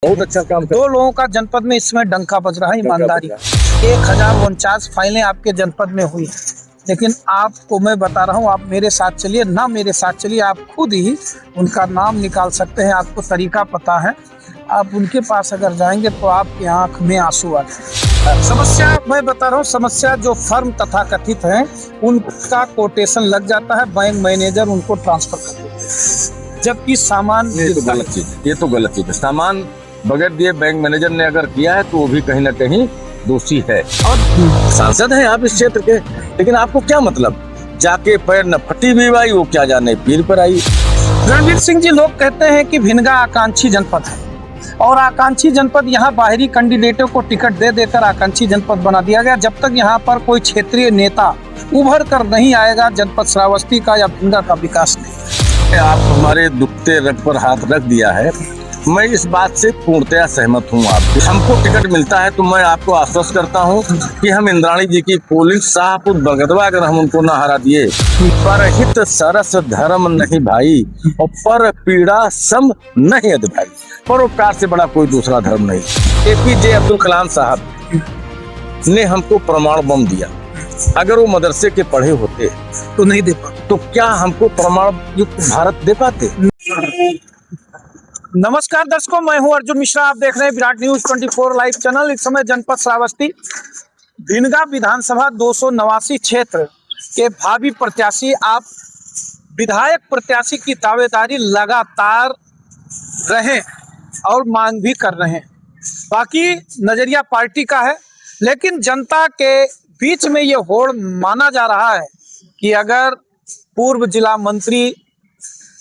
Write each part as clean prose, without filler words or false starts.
बहुत अच्छा काम कर। 2 लोगों का जनपद में इसमें डंका बज रहा है ईमानदारी। 1049 फाइलें आपके जनपद में हुई हैं, लेकिन आपको मैं बता रहा हूँ, आप मेरे साथ चलिए, ना मेरे साथ चलिए, आप खुद ही उनका नाम निकाल सकते हैं। आपको तरीका पता है, आप उनके पास अगर जाएंगे तो आपकी आंख में आंसू आ जाएंगे। समस्या मैं बता रहा हूँ, समस्या जो फर्म तथा कथित है उनका कोटेशन लग जाता है, बैंक मैनेजर उनको ट्रांसफर कर देते हैं, जबकि सामान ये तो गलत चीज, ये तो गलत चीज है। सामान बगैर दिए बैंक मैनेजर ने अगर किया है तो वो भी कहीं ना कहीं दोषी है। और सांसद हैं आप इस क्षेत्र के, लेकिन आपको क्या मतलब, जाके पैर न फटी भी भाई, वो क्या जाने पीर पर आई। रणवीर सिंह जी, लोग कहते हैं कि भिनगा आकांक्षी जनपद है और आकांक्षी जनपद यहाँ बाहरी कैंडिडेटों को टिकट दे देकर आकांक्षी जनपद बना दिया गया। जब तक यहाँ पर कोई क्षेत्रीय नेता उभर कर नहीं आएगा, जनपद श्रावस्ती का या भिनगा का विकास नहीं। आप हमारे दुखते रग पर हाथ रख दिया है, मैं इस बात से पूर्णतया सहमत हूँ। आपको हमको टिकट मिलता है तो मैं आपको आश्वस्त करता हूँ कि हम इंद्राणी जी की पोलिंग शाहपुर बरगदवा अगर हम उनको न हरा दिए। परहित सरस धर्म नहीं भाई और पर पीड़ा सम नहीं अध भाई। परोपकार से बड़ा कोई दूसरा धर्म नहीं। APJ अब्दुल कलाम साहब ने हमको परमाणु बम दिया, अगर वो मदरसे के पढ़े होते तो नहीं दे पाते, तो क्या हमको परमाणु युक्त भारत दे पाते? नमस्कार दर्शकों, मैं हूं अर्जुन मिश्रा। आप देख रहे हैं विराट न्यूज 24 लाइव चैनल। इस समय जनपद श्रावस्ती भिनगा विधानसभा 289 क्षेत्र के भावी प्रत्याशी, आप विधायक प्रत्याशी की दावेदारी लगातार रहे और मांग भी कर रहे हैं। बाकी नजरिया पार्टी का है, लेकिन जनता के बीच में ये होड़ माना जा रहा है कि अगर पूर्व जिला मंत्री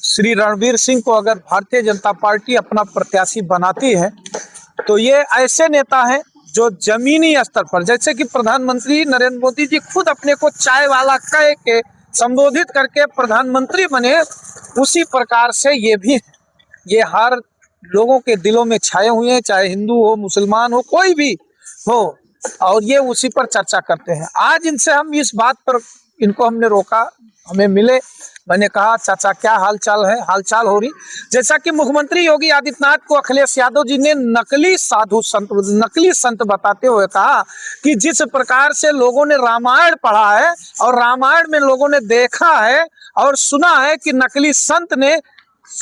श्री रणवीर सिंह को अगर भारतीय जनता पार्टी अपना प्रत्याशी बनाती है तो ये ऐसे नेता हैं जो जमीनी स्तर पर, जैसे कि प्रधानमंत्री नरेंद्र मोदी जी खुद अपने को चाय वाला कह के संबोधित करके प्रधानमंत्री बने, उसी प्रकार से ये भी, ये हर लोगों के दिलों में छाए हुए हैं, चाहे हिंदू हो, मुसलमान हो, कोई भी हो, और ये उसी पर चर्चा करते हैं। आज इनसे हम इस बात पर, इनको हमने रोका, हमें मिले, मैंने कहा चाचा क्या हालचाल है, हालचाल हो रही। जैसा कि मुख्यमंत्री योगी आदित्यनाथ को अखिलेश यादव जी ने नकली साधु संत, नकली संत बताते हुए कहा कि जिस प्रकार से लोगों ने रामायण पढ़ा है और रामायण में लोगों ने देखा है और सुना है कि नकली संत ने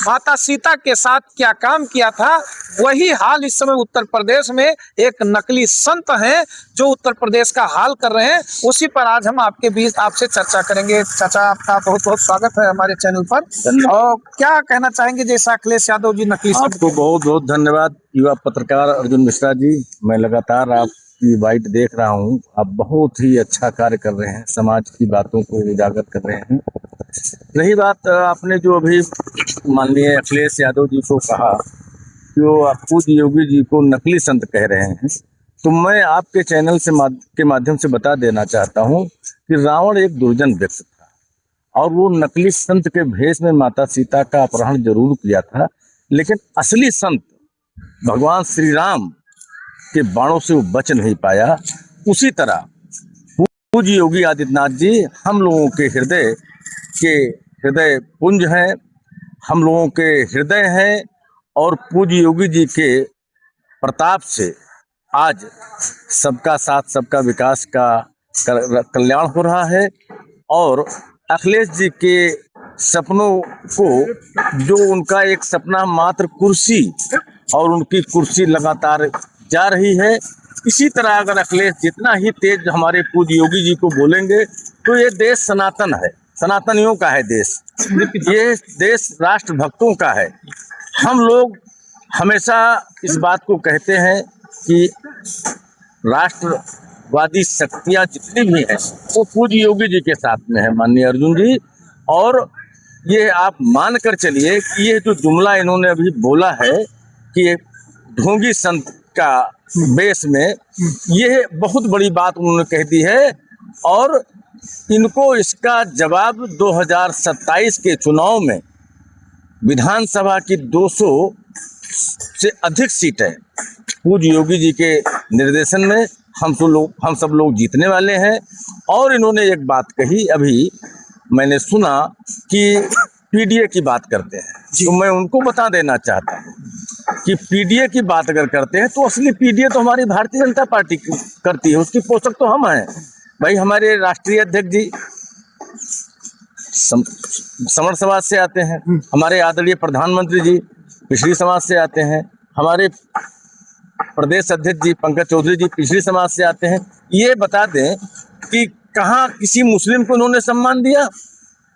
माता सीता के साथ क्या काम किया था, वही हाल इस समय उत्तर प्रदेश में एक नकली संत हैं जो उत्तर प्रदेश का हाल कर रहे हैं। उसी पर आज हम आपके बीच आपसे चर्चा करेंगे। चाचा, आपका बहुत बहुत स्वागत है हमारे चैनल पर। और क्या कहना चाहेंगे, जैसा अखिलेश यादव जी नकली संत? आपको बहुत बहुत धन्यवाद युवा पत्रकार अर्जुन मिश्रा जी। मैं लगातार आपकी बाइट देख रहा हूँ, आप बहुत ही अच्छा कार्य कर रहे हैं, समाज की बातों को उजागर कर रहे हैं। रही बात आपने जो अभी माननीय अखिलेश यादव जी को कहा कि वो पूज्य योगी जी को नकली संत कह रहे हैं, तो मैं आपके चैनल से के माध्यम से बता देना चाहता हूँ कि रावण एक दुर्जन व्यक्ति था और वो नकली संत के भेष में माता सीता का अपहरण जरूर किया था, लेकिन असली संत भगवान श्री राम के बाणों से वो बच नहीं पाया। उसी तरह पूज्य योगी आदित्यनाथ जी हम लोगों के हृदय पुंज हैं, हम लोगों के हृदय हैं, और पूज्य योगी जी के प्रताप से आज सबका साथ सबका विकास का कल्याण हो रहा है। और अखिलेश जी के सपनों को, जो उनका एक सपना मात्र कुर्सी, और उनकी कुर्सी लगातार जा रही है, इसी तरह अगर अखिलेश जितना ही तेज हमारे पूज्य योगी जी को बोलेंगे तो ये देश सनातन है, सनातनियों का है देश, ये देश राष्ट्र भक्तों का है। हम लोग हमेशा इस बात को कहते हैं कि राष्ट्रवादी शक्तियां जितनी भी हैं वो पूज्य योगी जी के साथ में है, माननीय अर्जुन जी। और ये आप मान कर चलिए कि ये जो जुमला इन्होंने अभी बोला है कि ढोंगी संत का बेस में, ये बहुत बड़ी बात उन्होंने कह दी है। और इनको इसका जवाब 2027 के चुनाव में विधानसभा की 200 से अधिक सीटें पूज्य योगी जी के निर्देशन में हम सब लोग जीतने वाले हैं। और इन्होंने एक बात कही, अभी मैंने सुना कि PDA की बात करते हैं, तो मैं उनको बता देना चाहता हूँ कि पीडीए की बात अगर करते हैं तो असली पीडीए तो हमारी भारतीय जनता पार्टी करती है, उसकी पोषक तो हम हैं भाई। हमारे राष्ट्रीय अध्यक्ष जी समर समाज से आते हैं, हमारे आदरणीय प्रधानमंत्री जी पिछड़ी समाज से आते हैं, हमारे प्रदेश अध्यक्ष जी पंकज चौधरी जी पिछड़ी समाज से आते हैं। ये बता दें कि कहाँ किसी मुस्लिम को उन्होंने सम्मान दिया,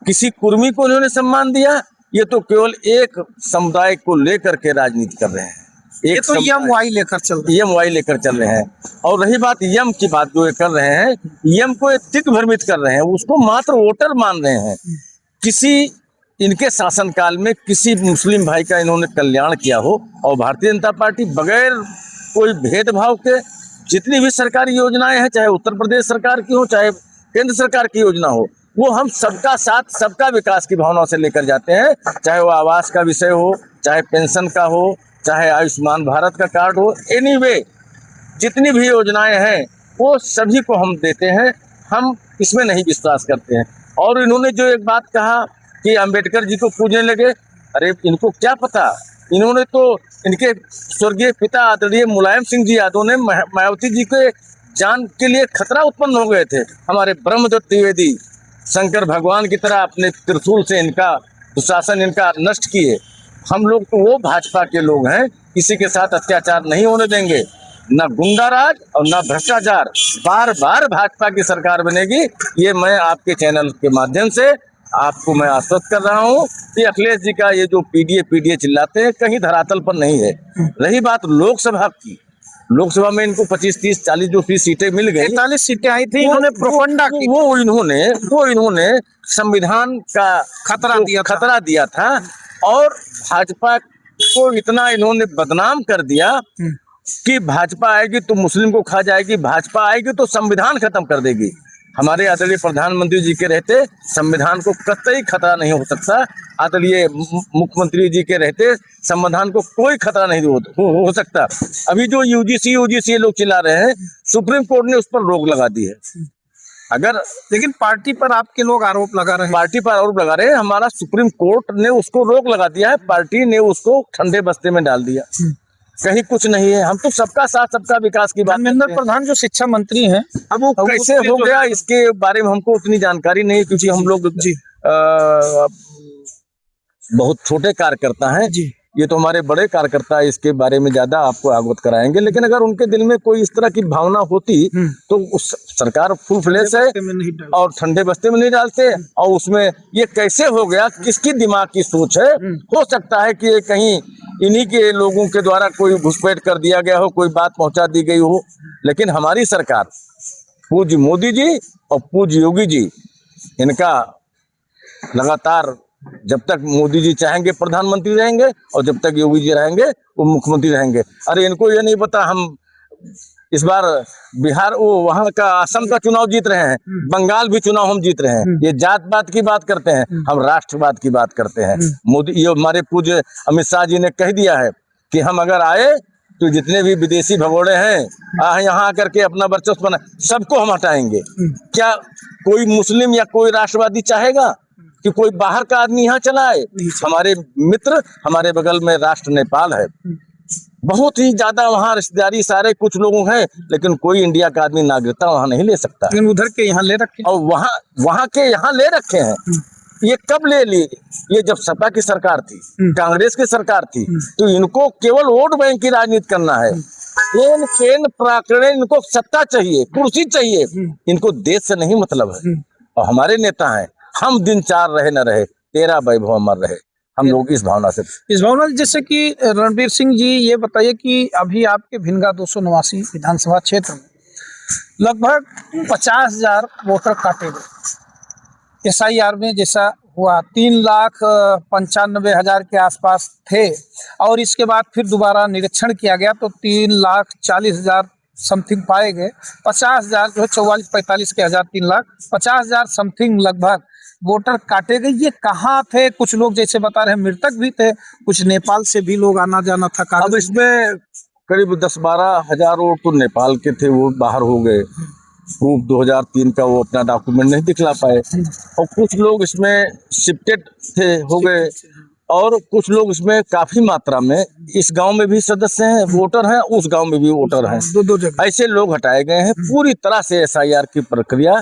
किसी कुर्मी को उन्होंने सम्मान दिया? ये तो केवल एक समुदाय को लेकर के राजनीति कर रहे हैं। ये तो यम लेकर चल रहे हैं, यम लेकर चल रहे हैं। और रही बात यम की बात जो ये कर रहे हैं, यम को दिग्भ्रमित कर रहे हैं, उसको मात्र वोटर मान रहे हैं। किसी इनके शासनकाल में किसी मुस्लिम भाई का इन्होंने कल्याण किया हो? और भारतीय जनता पार्टी बगैर कोई भेदभाव के जितनी भी सरकारी योजनाएं हैं, चाहे उत्तर प्रदेश सरकार की हो चाहे केंद्र सरकार की योजना हो, वो हम सबका साथ सबका विकास की भावना से लेकर जाते हैं। चाहे वो आवास का विषय हो, चाहे पेंशन का हो, चाहे आयुष्मान भारत का कार्ड हो, एनीवे जितनी भी योजनाएं हैं वो सभी को हम देते हैं। हम इसमें नहीं विश्वास करते हैं। और इन्होंने जो एक बात कहा कि अंबेडकर जी को पूजने लगे, अरे इनको क्या पता, इन्होंने तो इनके स्वर्गीय पिता आदरणीय मुलायम सिंह जी यादव ने मायावती जी के जान के लिए खतरा उत्पन्न हो गए थे। हमारे ब्रह्मदत्त द्विवेदी शंकर भगवान की तरह अपने त्रिशूल से इनका दुशासन इनका नष्ट किए। हम लोग तो वो भाजपा के लोग हैं, किसी के साथ अत्याचार नहीं होने देंगे, न गुंडा राज और न भ्रष्टाचार। बार बार भाजपा की सरकार बनेगी, ये मैं आपके चैनल के माध्यम से आपको मैं आश्वस्त कर रहा हूँ कि अखिलेश जी का ये जो पीडीए चिल्लाते हैं कहीं धरातल पर नहीं है। रही बात लोकसभा की, लोकसभा में इनको 25, 30, 40 जो सीटें मिल गई, 43 सीटें आई थी, इन्होंने प्रोपगंडा की, वो इन्होंने संविधान का खतरा दिया था और भाजपा को इतना इन्होंने बदनाम कर दिया कि भाजपा आएगी तो मुस्लिम को खा जाएगी, भाजपा आएगी तो संविधान खत्म कर देगी। हमारे आदरणीय प्रधानमंत्री जी के रहते संविधान को कतई खतरा नहीं हो सकता। आदरणीय मुख्यमंत्री जी के रहते संविधान को कोई खतरा नहीं हो सकता। अभी जो यूजीसी लोग चिल्ला रहे हैं, सुप्रीम कोर्ट ने उस पर रोक लगा दी है। अगर लेकिन पार्टी पर आपके लोग आरोप लगा रहे हैं, पार्टी पर आरोप लगा रहे हैं, हमारा सुप्रीम कोर्ट ने उसको रोक लगा दिया है, पार्टी ने उसको ठंडे बस्ते में डाल दिया। कहीं कुछ नहीं है, हम तो सबका साथ सबका विकास की बात। धर्मेंद्र प्रधान जो शिक्षा मंत्री हैं, अब वो कैसे हो गया इसके बारे में हमको उतनी जानकारी नहीं, क्योंकि हम लोग बहुत छोटे कार्यकर्ता हैं। ये तो हमारे बड़े कार्यकर्ता इसके बारे में ज्यादा आपको अवगत कराएंगे। लेकिन अगर उनके दिल में कोई इस तरह की भावना होती तो उस सरकार फुल फ्लैश है और ठंडे बस्ते में नहीं डालते। और उसमें ये कैसे हो गया, किसकी दिमाग की सोच है? हो सकता है कि ये कहीं इन्हीं के लोगों के द्वारा कोई घुसपैठ कर दिया गया हो, कोई बात पहुंचा दी गई हो। लेकिन हमारी सरकार, पूज्य मोदी जी और पूज्य योगी जी, इनका लगातार जब तक मोदी जी चाहेंगे प्रधानमंत्री रहेंगे और जब तक योगी जी रहेंगे वो मुख्यमंत्री रहेंगे। अरे इनको ये नहीं पता हम इस बार बिहार वहां का असम का चुनाव जीत रहे हैं, बंगाल भी चुनाव हम जीत रहे हैं। ये जात पात की बात करते हैं, हम राष्ट्रवाद की बात करते हैं। मोदी, ये हमारे पूज्य अमित शाह जी ने कह दिया है कि हम अगर आए तो जितने भी विदेशी भगोड़े हैं यहाँ आकर के अपना वर्चस्व बना, सबको हम हटाएंगे। क्या कोई मुस्लिम या कोई राष्ट्रवादी चाहेगा कि कोई बाहर का आदमी यहाँ चलाए? हमारे मित्र, हमारे बगल में राष्ट्र नेपाल है, बहुत ही ज्यादा वहाँ रिश्तेदारी सारे कुछ लोगों हैं, लेकिन कोई इंडिया का आदमी नागरिकता वहाँ नहीं ले सकता। लेकिन उधर के यहाँ ले रखे और वहाँ के यहाँ ले रखे हैं। ये कब ले लिए? ये जब सपा की सरकार थी, कांग्रेस की सरकार थी, तो इनको केवल वोट बैंक की राजनीति करना है। इनको सत्ता चाहिए, कुर्सी चाहिए, इनको देश से नहीं मतलब है। और हमारे नेता हैं, हम दिन चार रहे न रहे, तेरा वैभव अमर रहे। हम लोग इस भावना से जैसे कि रणबीर सिंह जी, ये बताइए कि अभी आपके भिनगा 289 विधानसभा क्षेत्र में लगभग 50,000 वोटर काटे गए। SIR में जैसा हुआ 3,95,000 के आसपास थे, और इसके बाद फिर दोबारा निरीक्षण किया गया तो 3,40,000 समथिंग पाए गए। 50,000 जो है 44-45 के हजार 3,50,000 समथिंग लगभग वोटर काटे गए। ये कहाँ थे? कुछ लोग जैसे बता रहे हैं मृतक भी थे, कुछ नेपाल से भी लोग आना जाना था। अब इसमें करीब 10-12 हजार वोट तो नेपाल के थे, वो बाहर हो गए। प्रूफ 2003 का वो अपना डॉक्यूमेंट नहीं दिखला पाए। और कुछ लोग इसमें शिफ्टेड थे, हो गए। और कुछ लोग इसमें काफी मात्रा में इस गांव में भी सदस्य हैं, वोटर हैं, उस गांव में भी वोटर हैं। दो जगह ऐसे लोग हटाए गए हैं। पूरी तरह से एसआईआर की प्रक्रिया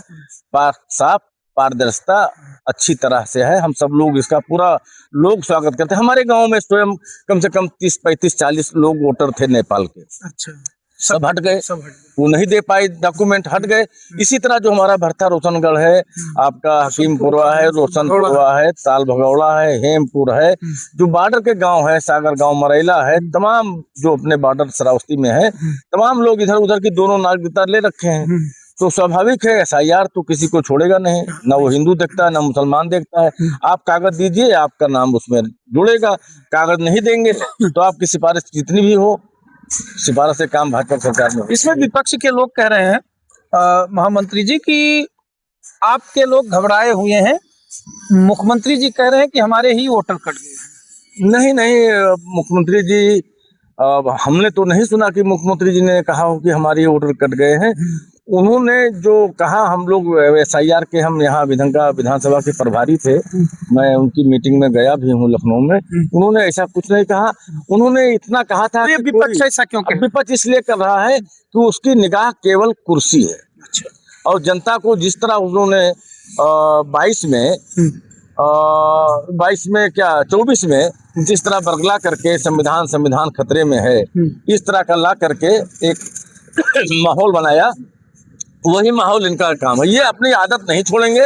साफ पारदर्शिता अच्छी तरह से है। हम सब लोग इसका पूरा लोग स्वागत करते हैं। हमारे गांव में स्वयं कम से कम 30, 35, 40 लोग वोटर थे नेपाल के। अच्छा, सब हट गए, सब हट गए। वो नहीं दे पाए, डॉक्यूमेंट हट गए। इसी तरह जो हमारा भरथा रोशनगढ़ है, आपका हकीमपुरा है, रोशनपुरा है, ताल भगौड़ा है, हेमपुर है, जो बॉर्डर के गांव है, सागर गांव, मरैला है, तमाम जो अपने बॉर्डर श्रावस्ती में है, तमाम लोग इधर उधर की दोनों नागरिकता ले रखे हैं। तो स्वाभाविक है एसआईआर तो किसी को छोड़ेगा नहीं, ना वो हिंदू देखता है ना मुसलमान देखता है। आप कागज दीजिए, आपका नाम उसमें जुड़ेगा। कागज नहीं देंगे तो आपकी सिफारिश जितनी भी हो, सिफारिश से काम भाजपा सरकार में। इसमें विपक्ष के लोग कह रहे हैं महामंत्री जी कि आपके लोग घबराए हुए हैं, मुख्यमंत्री जी कह रहे हैं कि हमारे ही वोटर कट गए। नहीं नहीं, मुख्यमंत्री जी, हमने तो नहीं सुना कि मुख्यमंत्री जी ने कहा हो कि हमारे वोटर कट गए हैं। उन्होंने जो कहा, हम लोग एसआईआर के, हम यहाँ विधानसभा के प्रभारी थे, मैं उनकी मीटिंग में गया भी हूँ लखनऊ में। उन्होंने ऐसा कुछ नहीं कहा। उन्होंने इतना कहा था कि विपक्ष ऐसा क्यों कह? विपक्ष इसलिए कर रहा है कि उसकी निगाह केवल कुर्सी है। अच्छा। और जनता को जिस तरह उन्होंने 22 में क्या 24 में जिस तरह बरगला करके संविधान खतरे में है, इस तरह का ला करके एक माहौल बनाया, वही माहौल इनका काम है। ये अपनी आदत नहीं छोड़ेंगे,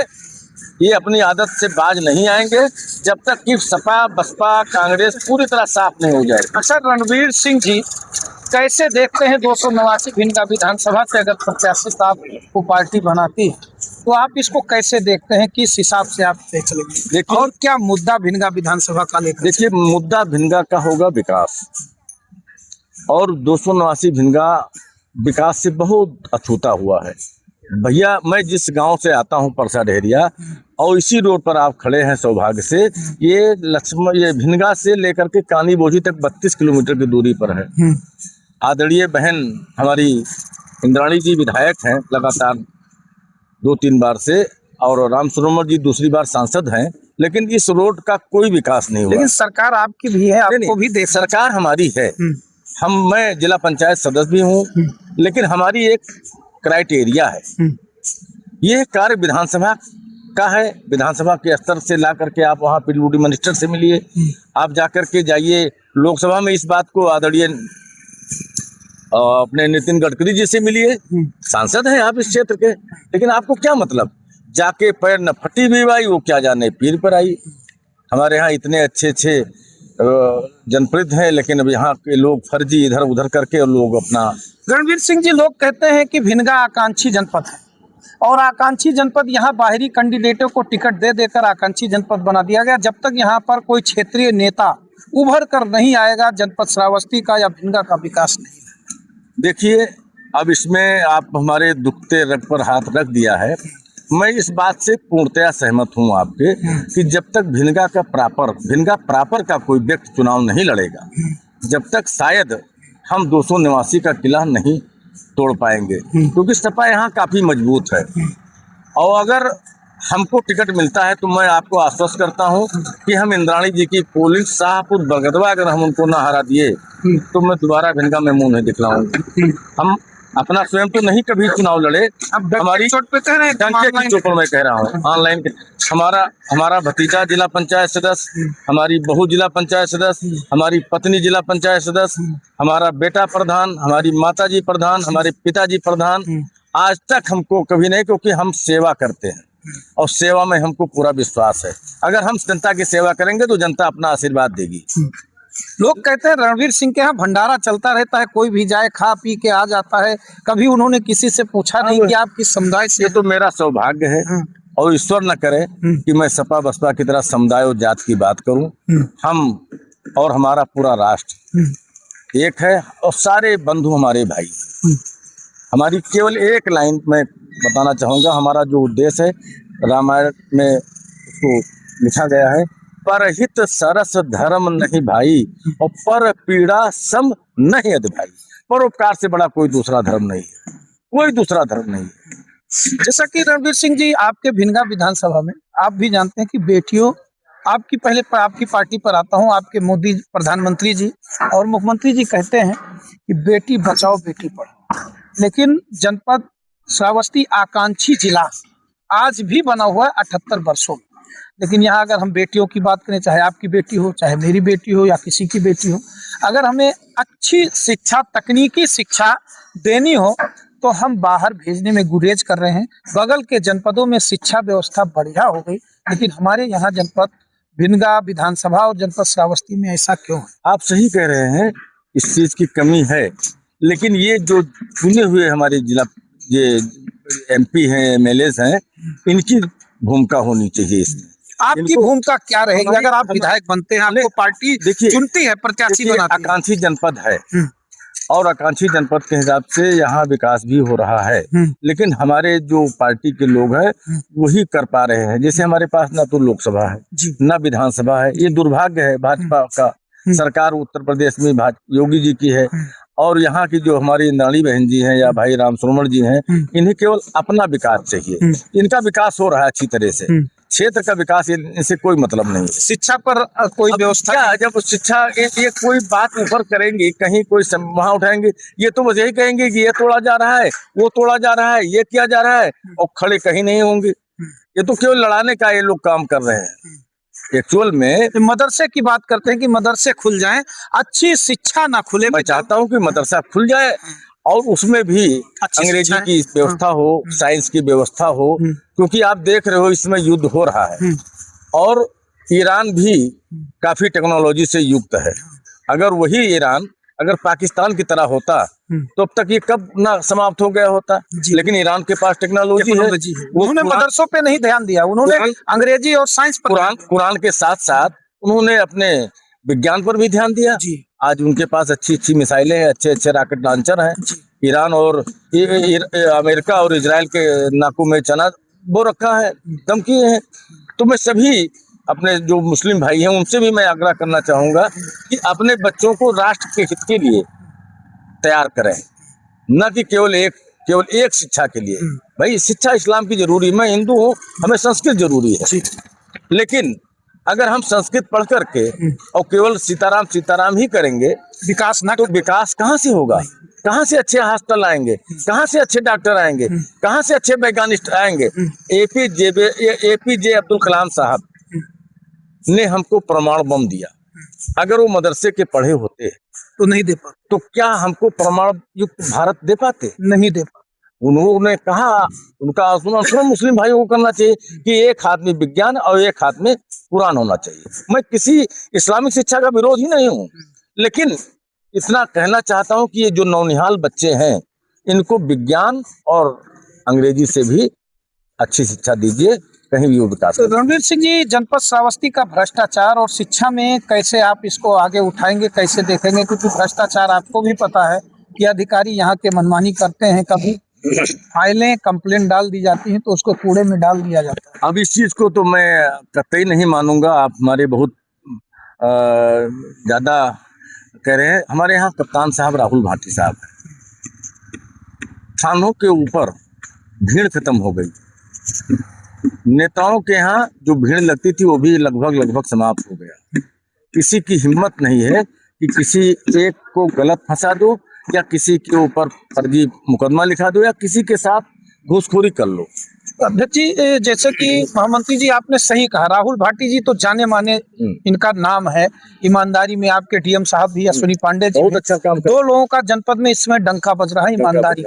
ये अपनी आदत से बाज नहीं आएंगे जब तक कि सपा बसपा कांग्रेस पूरी तरह साफ नहीं हो जाए। अच्छा, रणवीर सिंह जी कैसे देखते हैं 289 भिंडा विधानसभा से अगर प्रत्याशी आपको पार्टी बनाती है तो आप इसको कैसे देखते हैं, किस हिसाब से आप देख लेंगे? और क्या मुद्दा भिंडा विधानसभा का लेकर? देखिए, मुद्दा भिंडा का होगा विकास, और 289 भिंडा विकास से बहुत अछूता हुआ है। भैया, मैं जिस गांव से आता हूं, परसा डेहरिया, और इसी रोड पर आप खड़े हैं सौभाग्य से, ये भिंडा से लेकर के कानी बोझी तक 32 किलोमीटर की दूरी पर है। आदरणीय बहन हमारी इंद्राणी जी विधायक हैं लगातार 2-3 बार से, और राम सरोवर जी दूसरी बार सांसद हैं, लेकिन इस रोड का कोई विकास नहीं हुआ। लेकिन सरकार आपकी भी है, आपको भी देख। सरकार हमारी है, मैं जिला पंचायत सदस्य भी हूँ, लेकिन हमारी एक क्राइटेरिया है। ये कार्य विधानसभा का है। विधानसभा के स्तर से ला करके आप वहाँ पीडब्ल्यूडी मिनिस्टर से मिलिए, आप जाकर के जाइए लोकसभा में, इस बात को आदरणीय अपने नितिन गडकरी जी से मिलिए, सांसद हैं आप इस क्षेत्र के, लेकिन आपको क्या मतलब, जाके पैर न फटी भी भाई, वो क्या जाने पीर पर आई। हमारे यहाँ इतने अच्छे जनप्रतिनिधि हैं, लेकिन अब यहाँ के लोग फर्जी इधर उधर करके और लोग अपना। रणवीर सिंह जी, लोग कहते हैं कि भिंडा आकांक्षी जनपद है, और आकांक्षी जनपद यहाँ बाहरी कैंडिडेटों को टिकट दे देकर आकांक्षी जनपद बना दिया गया। जब तक यहाँ पर कोई क्षेत्रीय नेता उभर कर नहीं आएगा, जनपद श्रावस्ती का या भिंडा का विकास नहीं। देखिए, अब इसमें आप हमारे दुखते रग पर हाथ रख दिया है। मैं इस बात से पूर्णतया सहमत हूँ आपके कि जब तक भिंडा प्रॉपर का कोई व्यक्ति चुनाव नहीं लड़ेगा, जब तक शायद हम 289 का किला नहीं तोड़ पाएंगे, क्योंकि सपा यहाँ काफी मजबूत है। और अगर हमको टिकट मिलता है तो मैं आपको आश्वस्त करता हूँ कि हम इंद्राणी जी की पोलिंग शाहपुर बरगदवा, अगर हम उनको ना हरा दिए तो मैं दोबारा भिंडा में मुंह नहीं दिखलाऊंगा। हम अपना स्वयं तो नहीं कभी चुनाव लड़े, अब हमारी चोट पे कह रहे हैं, डंके की चोट पर मैं कह रहा हूँ, ऑनलाइन हमारा भतीजा जिला पंचायत सदस्य, हमारी बहू जिला पंचायत सदस्य, हमारी पत्नी जिला पंचायत सदस्य, हमारा बेटा प्रधान, हमारी माताजी प्रधान, हमारे पिताजी प्रधान, आज तक हमको कभी नहीं, क्योंकि हम सेवा करते हैं और सेवा में हमको पूरा विश्वास है। अगर हम जनता की सेवा करेंगे तो जनता अपना आशीर्वाद देगी। लोग कहते हैं रणवीर सिंह के यहाँ भंडारा चलता रहता है, कोई भी जाए खा पी के आ जाता है, कभी उन्होंने किसी से पूछा नहीं कि आप किस समुदाय से? ये तो मेरा सौभाग्य है, और ईश्वर न करे कि मैं सपा बसपा की तरह समुदाय और जात की बात करूं। हम और हमारा पूरा राष्ट्र एक है, और सारे बंधु हमारे भाई। हमारी केवल एक लाइन में बताना चाहूंगा, हमारा जो उद्देश्य है रामायण में उसको लिखा गया है, परहित सरस धर्म नहीं भाई, और पर पीड़ा सम नहीं अध भाई। परोपकार से बड़ा कोई दूसरा धर्म नहीं है, कोई दूसरा धर्म नहीं है। जैसा कि रणवीर सिंह जी, आपके भिंडा विधानसभा में आप भी जानते हैं कि बेटियों आपकी पहले पर आपकी पार्टी पर आता हूँ। आपके मोदी प्रधानमंत्री जी और मुख्यमंत्री जी कहते हैं कि बेटी बचाओ बेटी पढ़ाओ, लेकिन जनपद श्रावस्ती आकांक्षी जिला आज भी बना हुआ है 78 वर्षों में। लेकिन यहाँ अगर हम बेटियों की बात करें, चाहे आपकी बेटी हो, चाहे मेरी बेटी हो या किसी की बेटी हो, अगर हमें अच्छी शिक्षा, तकनीकी शिक्षा देनी हो तो हम बाहर भेजने में गुरेज कर रहे हैं। बगल के जनपदों में शिक्षा व्यवस्था बढ़िया हो गई, लेकिन हमारे यहाँ जनपद भिनगा विधानसभा और जनपद श्रावस्ती में ऐसा क्यों है? आप सही कह रहे हैं, इस चीज की कमी है, लेकिन ये जो चुने हुए हमारे जिला ये एमपी हैं, एमएलए हैं, इनकी भूमिका होनी चाहिए इसमें। आपकी भूमिका क्या रहेगी अगर आप विधायक बनते हैं? आपको पार्टी चुनती है, प्रत्याशी बनाती है। आकांक्षी जनपद है और आकांक्षी जनपद के हिसाब से यहाँ विकास भी हो रहा है, लेकिन हमारे जो पार्टी के लोग हैं वही कर पा रहे हैं। जैसे हमारे पास ना तो लोकसभा है, ना विधानसभा है। ये दुर्भाग्य है भाजपा का। सरकार उत्तर प्रदेश में योगी जी की है, और यहाँ की जो हमारी इंद्राणी बहन जी हैं या भाई राम सुरमण जी हैं, इन्हें केवल अपना विकास चाहिए। इनका विकास हो रहा है अच्छी तरह से, क्षेत्र का विकास इनसे कोई मतलब नहीं है। शिक्षा पर कोई व्यवस्था क्या, जब शिक्षा ये कोई बात ऊपर करेंगे, कहीं कोई वहां उठाएंगे, ये तो बस यही कहेंगे कि ये तोड़ा जा रहा है, वो तोड़ा जा रहा है, ये किया जा रहा है, और खड़े कहीं नहीं होंगे। ये तो केवल लड़ाने का ये लोग काम कर रहे हैं। एक्चुअल में मदरसे की बात करते हैं कि मदरसे खुल जाएं, अच्छी शिक्षा ना खुले। मैं चाहता हूं कि मदरसा खुल जाए और उसमें भी अंग्रेजी की व्यवस्था हो, साइंस की व्यवस्था हो, क्योंकि आप देख रहे हो इसमें युद्ध हो रहा है और ईरान भी काफी टेक्नोलॉजी से युक्त है। अगर वही ईरान अगर पाकिस्तान की तरह होता तो अब तक ये कब ना समाप्त हो गया होता, लेकिन ईरान के पास टेक्नोलॉजी है। उन्होंने मदरसों पे नहीं ध्यान दिया, उन्होंने अंग्रेजी और साइंस पर, कुरान के साथ साथ उन्होंने अपने विज्ञान पर भी ध्यान दिया। आज उनके पास अच्छी अच्छी मिसाइलें हैं, अच्छे अच्छे रॉकेट लॉन्चर हैं। ईरान और अमेरिका और इजराइल के नाकों में चना बो रखा है, धमकी है। तो मैं सभी अपने जो मुस्लिम भाई हैं उनसे भी मैं आग्रह करना चाहूंगा कि अपने बच्चों को राष्ट्र के हित के लिए तैयार करें, न कि केवल एक शिक्षा के लिए। भाई शिक्षा इस्लाम की जरूरी, मैं हिंदू हूँ, हमें संस्कृत जरूरी है, लेकिन अगर हम संस्कृत पढ़ करके और केवल सीताराम सीताराम ही करेंगे, विकास ना, तो विकास कहाँ से होगा? कहाँ से अच्छे हॉस्पिटल आएंगे? कहाँ से अच्छे डॉक्टर आएंगे? कहाँ से अच्छे वैज्ञानिक आएंगे? एपीजे अब्दुल कलाम साहब ने हमको परमाणु बम दिया। अगर वो मदरसे के पढ़े होते तो नहीं दे पाते, तो क्या हमको परमाणु युक्त भारत दे पाते? नहीं दे पाते। उन्होंने कहा, उनका सुनो मुस्लिम भाइयों को करना चाहिए कि एक हाथ में विज्ञान और एक हाथ में कुरान होना चाहिए। मैं किसी इस्लामिक शिक्षा का विरोध ही नहीं हूँ, लेकिन इतना कहना चाहता हूँ कि ये जो नौनिहाल बच्चे हैं इनको विज्ञान और अंग्रेजी से भी अच्छी शिक्षा दीजिए, कहीं भी वो विकास। तो रणवीर सिंह जी, जनपद श्रावस्ती का भ्रष्टाचार और शिक्षा में कैसे आप इसको आगे उठाएंगे, कैसे देखेंगे? क्योंकि भ्रष्टाचार आपको भी पता है कि अधिकारी यहाँ के मनमानी करते हैं, कभी फाइलें कंप्लेंट डाल दी जाती हैं तो उसको कूड़े में डाल दिया जाता है। अब इस चीज को तो मैं कतई नहीं मानूंगा। आप हमारे बहुत ज्यादा कह रहे हैं। हमारे यहाँ कप्तान साहब राहुल भाटी साहब थानों के ऊपर भीड़ खत्म हो गई। नेताओं के यहाँ जो भीड़ लगती थी वो भी लगभग समाप्त हो गया। किसी की हिम्मत नहीं है कि किसी एक को गलत फंसा दो या किसी के ऊपर फर्जी मुकदमा लिखा दो या किसी के साथ घूसखोरी कर लो। अध्यक्ष जी, जैसे कि महामंत्री जी आपने सही कहा, राहुल भाटी जी तो जाने माने इनका नाम है ईमानदारी में। आपके डीएम साहब भी अश्विनी पांडे जी बहुत अच्छा काम, 2 लोगों का जनपद में इसमें डंका बज रहा है, ईमानदारी।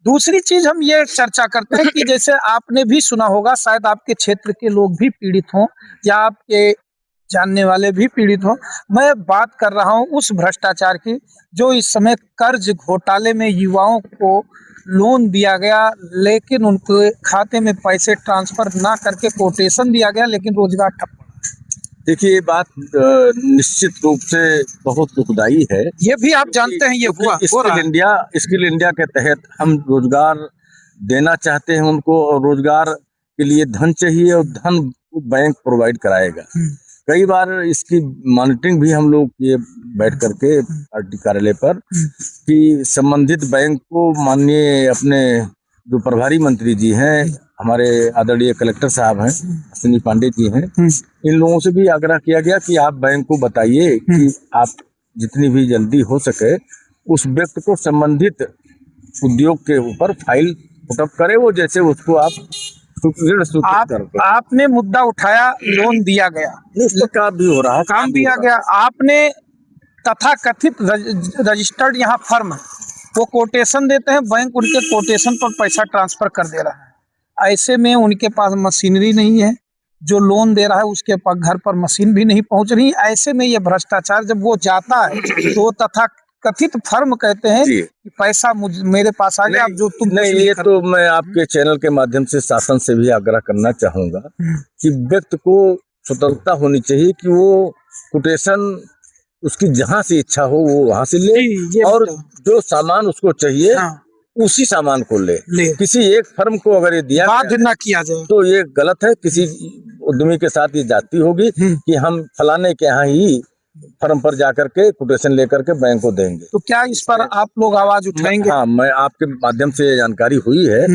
दूसरी चीज हम ये चर्चा करते हैं कि जैसे आपने भी सुना होगा, शायद आपके क्षेत्र के लोग भी पीड़ित हों या आपके जानने वाले भी पीड़ित हों, मैं बात कर रहा हूं उस भ्रष्टाचार की जो इस समय कर्ज घोटाले में युवाओं को लोन दिया गया, लेकिन उनके खाते में पैसे ट्रांसफर ना करके कोटेशन दिया गया, लेकिन रोजगार ठप पड़ा। देखिए, ये बात निश्चित रूप से बहुत दुखदाई है। ये भी आप जानते हैं, ये हुआ। स्किल इंडिया के तहत हम रोजगार देना चाहते हैं उनको, और रोजगार के लिए धन चाहिए और धन बैंक प्रोवाइड कराएगा। कई बार इसकी मॉनिटरिंग भी हम लोग ये बैठ करके पार्टी कार्यालय पर कि संबंधित बैंक को माननीय अपने जो प्रभारी मंत्री जी हैं, हमारे आदरणीय कलेक्टर साहब हैं, अश्विनी पांडे जी हैं, इन लोगों से भी आग्रह किया गया कि आप बैंक को बताइए कि आप जितनी भी जल्दी हो सके उस व्यक्ति को संबंधित उद्योग के ऊपर फाइल पुटअप करे, वो जैसे उसको आप ऋण स्वीकृत करके। आपने मुद्दा उठाया, लोन दिया गया, उसका काम भी हो रहा है, काम दिया गया। आपने तथाकथित रजिस्टर्ड यहाँ फर्म है, वो कोटेशन देते हैं, बैंक उनके कोटेशन पर पैसा ट्रांसफर कर दे रहा है। ऐसे में उनके पास मशीनरी नहीं है, जो लोन दे रहा है उसके पास घर पर मशीन भी नहीं पहुंच रही। ऐसे में ये भ्रष्टाचार जब वो जाता है तो वो तथाकथित फर्म कहते हैं कि पैसा मेरे पास आ गया, अब जो तुम नहीं। ये तो मैं आपके चैनल के माध्यम से शासन से भी आग्रह करना चाहूंगा कि व्यक्ति को स्वतंत्रता होनी चाहिए कि वो कोटेशन उसकी जहां से इच्छा हो वो वहां से ले, और जो सामान उसको चाहिए उसी सामान को ले। किसी एक फर्म को अगर ये दिया बाध्य न किया जाए तो ये गलत है। किसी उद्यमी के साथ ये जाती होगी कि हम फलाने के यहाँ ही फर्म पर जाकर के कोटेशन लेकर के बैंक को देंगे। तो क्या इस पर आप लोग आवाज उठाएंगे? हाँ, मैं आपके माध्यम से जानकारी हुई है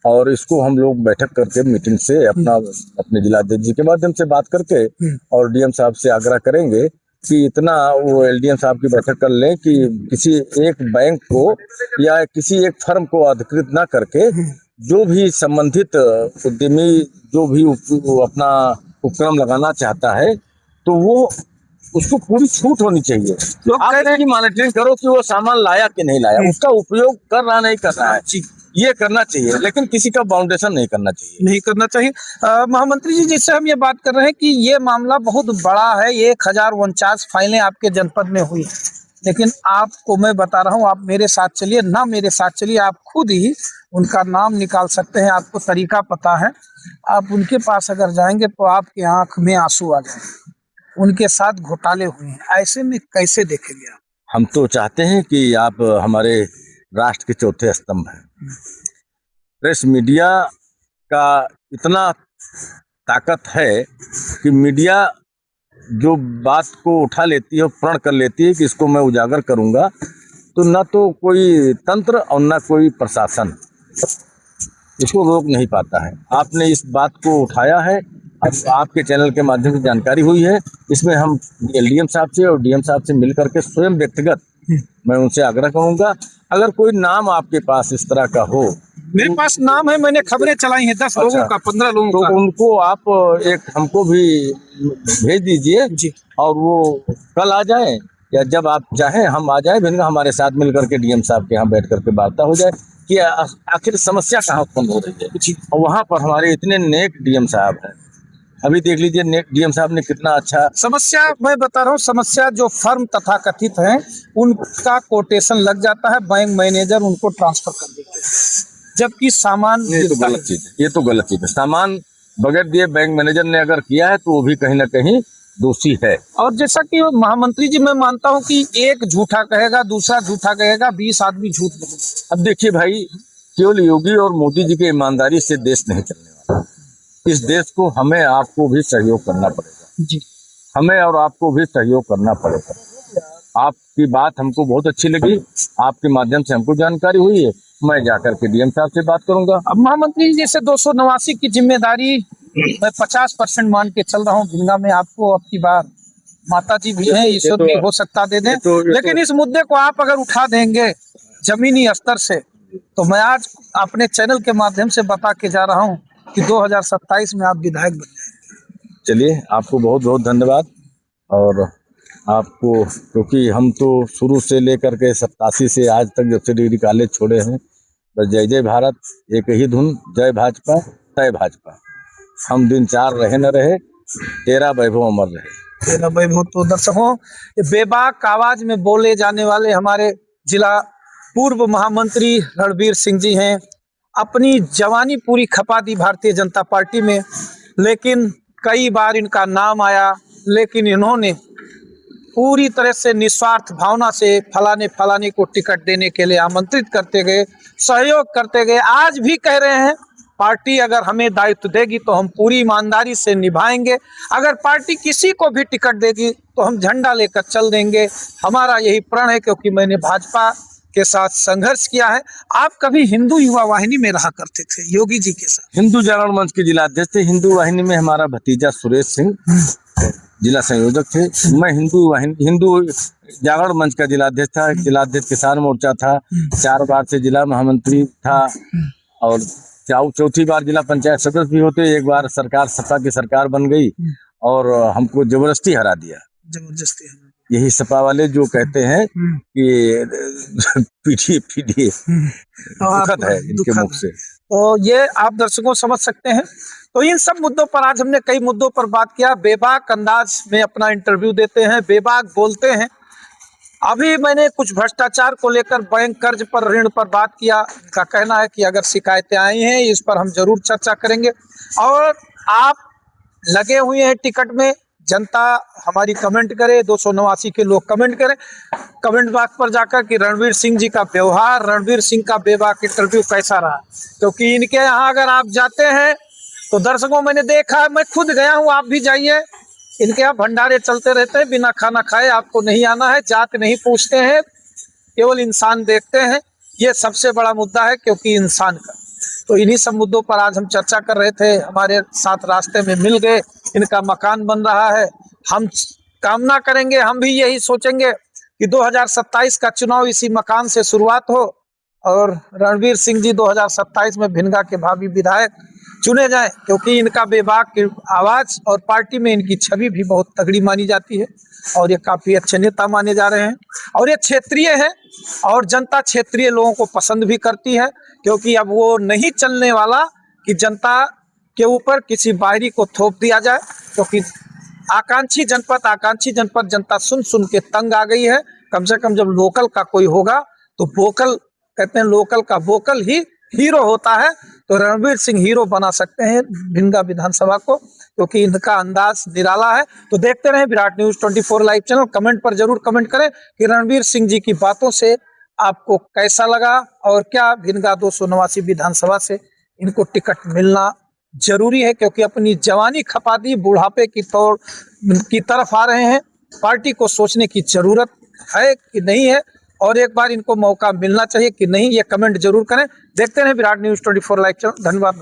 और इसको हम लोग बैठक करके मीटिंग से अपने जिलाध्यक्ष जी के माध्यम से बात करके और डीएम साहब से आग्रह करेंगे कि इतना वो एलडीएम साहब की बैठक कर लें कि किसी एक बैंक को या किसी एक फर्म को अधिकृत ना करके जो भी संबंधित उद्यमी जो भी अपना उपक्रम लगाना चाहता है तो वो उसको पूरी छूट होनी चाहिए। आप इसकी मॉनिटरिंग करो कि वो सामान लाया कि नहीं लाया, उसका उपयोग कर रहा नहीं कर रहा है, ये करना चाहिए, लेकिन किसी का बाउंडेशन नहीं करना चाहिए। महामंत्री जी, जिससे हम ये बात कर रहे हैं कि ये मामला बहुत बड़ा है, 1049 फाइलें आपके जनपद में हुई, लेकिन आपको मैं बता रहा हूँ, आप मेरे साथ चलिए ना, मेरे साथ चलिए, आप खुद ही उनका नाम निकाल सकते हैं, आपको तरीका पता है। आप उनके पास अगर जाएंगे तो आपके आंख में आंसू आ जाएंगे। उनके साथ घोटाले हुए हैं, ऐसे में कैसे देखेंगे आप? हम तो चाहते हैं कि आप हमारे राष्ट्र के चौथे स्तंभ हैं। प्रेस मीडिया का इतना ताकत है कि मीडिया जो बात को उठा लेती है और प्रण कर लेती है कि इसको मैं उजागर करूंगा, तो ना तो कोई तंत्र और ना कोई प्रशासन इसको रोक नहीं पाता है। आपने इस बात को उठाया है, आपके चैनल के माध्यम से जानकारी हुई है। इसमें हम एलडीएम साहब से और डीएम साहब से मिलकर के स्वयं व्यक्तिगत मैं उनसे आग्रह करूंगा, अगर कोई नाम आपके पास इस तरह का हो। मेरे पास नाम है, मैंने खबरें चलाई हैं 10 लोगों का, 15 लोगों का। तो उनको आप एक हमको भी भेज दीजिए जी, और वो कल आ जाए या जब आप चाहें हम आ जाए, भिन्न हमारे साथ मिलकर के डीएम साहब के यहाँ बैठ करके वार्ता हो जाए कि आखिर समस्या कहाँ उत्पन्न हो रही है। और वहाँ पर हमारे इतने नेक डीएम साहब हैं, अभी देख लीजिए डीएम साहब ने कितना अच्छा। समस्या मैं बता रहा हूँ, समस्या जो फर्म तथाकथित हैं उनका कोटेशन लग जाता है, बैंक मैनेजर उनको ट्रांसफर कर देते हैं, जबकि सामान ये तो गलत चीज है। ये तो गलत चीज है। सामान बगैर दिए बैंक मैनेजर ने अगर किया है तो वो भी कहीं ना कहीं दोषी है। और जैसा कि महामंत्री जी, मैं मानता हूँ कि एक झूठा कहेगा, दूसरा झूठा कहेगा, 20 आदमी झूठ बोलेंगे। अब देखिए भाई, केवल योगी और मोदी जी की ईमानदारी से देश नहीं चलने वाला। इस देश को हमें आपको भी सहयोग करना पड़ेगा जी, हमें और आपको भी सहयोग करना पड़ेगा। आपकी बात हमको बहुत अच्छी लगी, आपके माध्यम से हमको जानकारी हुई है, मैं जाकर के डीएम साहब से बात करूंगा। अब महामंत्री जी, जैसे 289 की जिम्मेदारी मैं 50% मान के चल रहा हूँ भिंगा में, आपको अब की बार माता जी भी हैं, ईश्वर भी हो सकता दे दें, लेकिन इस मुद्दे को आप अगर उठा देंगे जमीनी स्तर से, तो मैं आज अपने चैनल के माध्यम से बता के जा रहा हूँ कि 2027 में आप विधायक बन जाएंगे। चलिए, आपको बहुत बहुत धन्यवाद। और आपको, क्योंकि हम तो शुरू से लेकर के 87 से आज तक जब से डिग्री कॉलेज छोड़े हैं, बस जय जय भारत, एक ही धुन, जय भाजपा तय भाजपा। हम दिन 4 रहे न रहे, तेरा वैभव अमर रहे। तेरा वैभव। तो दर्शकों, बेबाक आवाज में बोले जाने वाले हमारे जिला पूर्व महामंत्री रणबीर सिंह जी हैं। अपनी जवानी पूरी खपा दी भारतीय जनता पार्टी में, लेकिन कई बार इनका नाम आया, लेकिन इन्होंने पूरी तरह से निस्वार्थ भावना से फलाने को टिकट देने के लिए आमंत्रित करते गए, सहयोग करते गए। आज भी कह रहे हैं, पार्टी अगर हमें दायित्व देगी तो हम पूरी ईमानदारी से निभाएंगे, अगर पार्टी किसी को भी टिकट देगी तो हम झंडा लेकर चल देंगे। हमारा यही प्रण है, क्योंकि मैंने भाजपा के साथ संघर्ष किया है। आप कभी हिंदू युवा वाहिनी में रहा करते थे योगी जी के साथ। हिंदू जागरण मंच के जिलाध्यक्ष थे। हिंदू वाहिनी में हमारा भतीजा सुरेश सिंह जिला संयोजक थे। मैं हिंदू जागरण मंच का जिलाध्यक्ष था। जिलाध्यक्ष किसान मोर्चा था। 4 बार से जिला महामंत्री था और चौथी बार जिला पंचायत सदस्य भी होते। एक बार सरकार सपा की सरकार बन गई और हमको जबरदस्ती हरा दिया। जबरदस्ती यही सपा वाले जो कहते हैं कि पीढ़ी दुखद है इनके मुख से। तो ये आप दर्शकों समझ सकते हैं। तो इन सब मुद्दों पर आज हमने कई मुद्दों पर बात किया। बेबाक अंदाज में अपना इंटरव्यू देते हैं, बेबाक बोलते हैं। अभी मैंने कुछ भ्रष्टाचार को लेकर बैंक कर्ज पर ऋण पर बात किया। इनका कहना है कि अगर शिकायतें आई हैं इस पर हम जरूर चर्चा करेंगे। और आप लगे हुए हैं टिकट में, जनता हमारी कमेंट करे, 289 के लोग कमेंट करें कमेंट बॉक्स पर जाकर कि रणवीर सिंह जी का व्यवहार, रणवीर सिंह का बेबाक इंटरव्यू कैसा रहा। क्योंकि इनके यहाँ अगर आप जाते हैं तो दर्शकों मैंने देखा, मैं खुद गया हूँ, आप भी जाइए। इनके यहाँ भंडारे चलते रहते हैं, बिना खाना खाए आपको नहीं आना है। जात नहीं पूछते हैं, केवल इंसान देखते हैं। ये सबसे बड़ा मुद्दा है क्योंकि इंसान का। तो इन्हीं सब मुद्दों पर आज हम चर्चा कर रहे थे। हमारे साथ रास्ते में मिल गए। इनका मकान बन रहा है। हम कामना करेंगे, हम भी यही सोचेंगे कि 2027 का चुनाव इसी मकान से शुरुआत हो और रणवीर सिंह जी 2027 में भिनगा के भावी विधायक चुने जाएं। क्योंकि इनका बेबाक की आवाज और पार्टी में इनकी छवि भी बहुत तगड़ी मानी जाती है और ये काफी अच्छे नेता माने जा रहे हैं। और ये क्षेत्रीय है और जनता क्षेत्रीय लोगों को पसंद भी करती है। क्योंकि अब वो नहीं चलने वाला कि जनता के ऊपर किसी बाहरी को थोप दिया जाए। क्योंकि आकांक्षी जनपद जनता सुन सुन के तंग आ गई है। कम से कम जब लोकल का कोई होगा तो वोकल, कहते हैं लोकल का वोकल ही हीरो होता है। तो रणवीर सिंह हीरो बना सकते हैं भिनगा विधानसभा को, क्योंकि इनका अंदाज निराला है। तो देखते रहें Virat news 24 live channel. Comment पर जरूर कमेंट करें कि रणवीर सिंह जी की बातों से आपको कैसा लगा और क्या भिनगा 289 विधानसभा से इनको टिकट मिलना जरूरी है। क्योंकि अपनी जवानी खपा दी, बुढ़ापे की तरफ आ रहे हैं। पार्टी को सोचने की जरूरत है कि नहीं है और एक बार इनको मौका मिलना चाहिए कि नहीं, ये कमेंट जरूर करें। देखते रहें विराट न्यूज 24 लाइव चैनल। धन्यवाद।